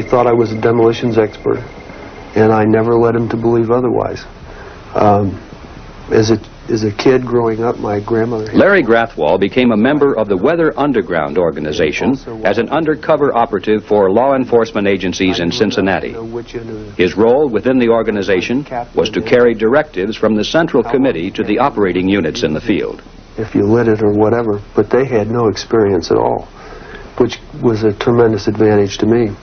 They thought I was a demolitions expert, and I never led them to believe otherwise. As a kid growing up, my grandmother... Larry Grathwohl became a member of the Weather Underground organization as an undercover operative for law enforcement agencies in Cincinnati. His role within the organization was to carry directives from the Central Committee to the operating units in the field. If you lit it or whatever, but they had no experience at all, which was a tremendous advantage to me.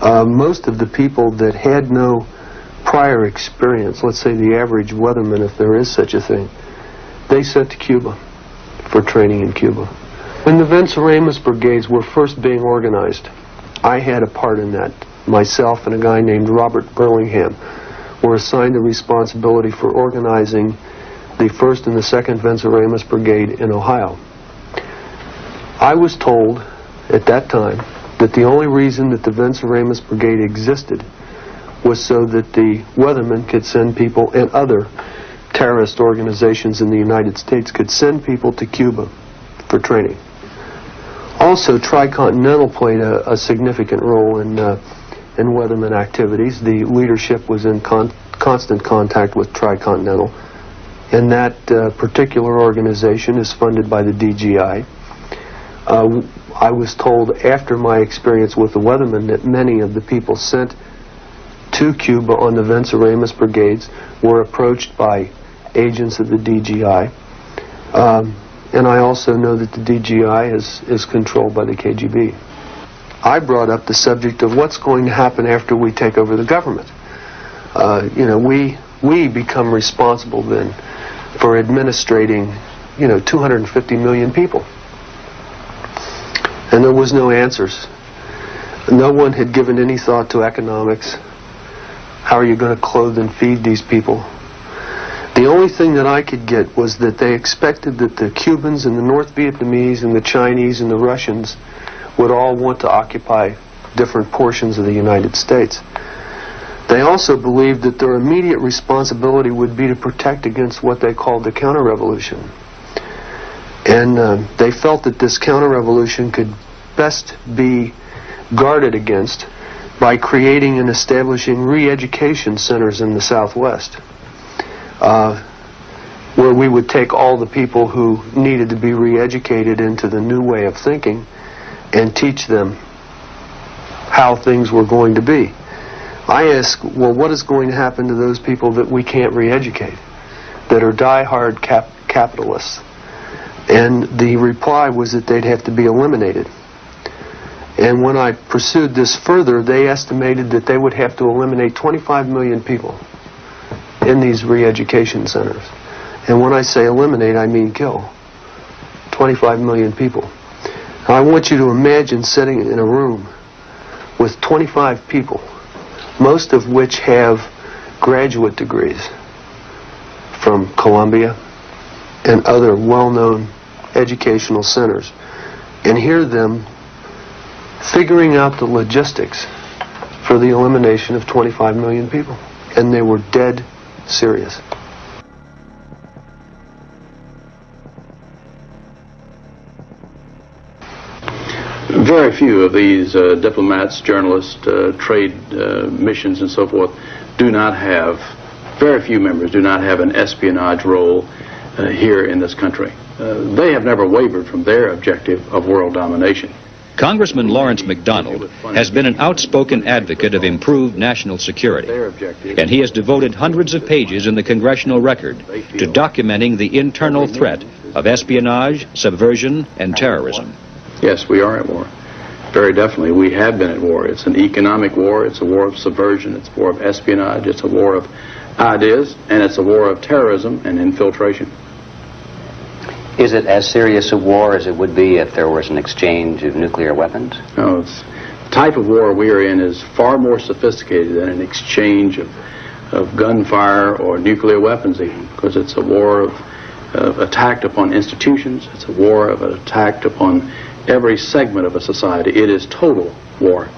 Most of the people that had no prior experience, let's say the average weatherman, if there is such a thing, they sent to Cuba for training in Cuba. When the Venceremos brigades were first being organized, I had a part in that. Myself and a guy named Robert Burlingham were assigned the responsibility for organizing the 1st and the 2nd Venceremos Brigade in Ohio. I was told at that time that the only reason that the Venceremos Brigade existed was so that the weathermen could send people, and other terrorist organizations in the United States could send people to Cuba for training. Also, Tricontinental played a significant role in weatherman activities. The leadership was in constant contact with Tricontinental, and that particular organization is funded by the DGI. I was told after my experience with the weathermen that many of the people sent to Cuba on the Venceremos brigades were approached by agents of the DGI. And I also know that the DGI is controlled by the KGB. I brought up the subject of what's going to happen after we take over the government. You know, we become responsible then for administrating, 250 million people. And there was no answers. No one had given any thought to economics. How are you going to clothe and feed these people? The only thing that I could get was that they expected that the Cubans and the North Vietnamese and the Chinese and the Russians would all want to occupy different portions of the United States. They also believed that their immediate responsibility would be to protect against what they called the counter-revolution. And they felt that this counter-revolution could best be guarded against by creating and establishing re-education centers in the Southwest, where we would take all the people who needed to be re-educated into the new way of thinking and teach them how things were going to be. I ask, well, what is going to happen to those people that we can't re-educate, that are die-hard capitalists? And the reply was that they'd have to be eliminated. And when I pursued this further, they estimated that they would have to eliminate 25 million people in these re-education centers. And when I say eliminate, I mean kill. 25 million people. Now, I want you to imagine sitting in a room with 25 people, most of which have graduate degrees from Columbia and other well-known educational centers, and hear them figuring out the logistics for the elimination of 25 million people. And they were dead serious. Very few of these diplomats, journalists, trade missions and so forth do not have, very few members do not have an espionage role here in this country. They have never wavered from their objective of world domination. Congressman Lawrence McDonald has been an outspoken advocate of improved national security, and he has devoted hundreds of pages in the congressional record to documenting the internal threat of espionage, subversion, and terrorism. Yes, we are at war. Very definitely. We have been at war. It's an economic war. It's a war of subversion. It's a war of espionage. It's a war of ideas. And it's a war of terrorism and infiltration. Is it as serious a war as it would be if there was an exchange of nuclear weapons? No, the type of war we are in is far more sophisticated than an exchange of gunfire or nuclear weapons even, because it's a war of attack upon institutions. It's a war of attack upon every segment of a society. It is total war.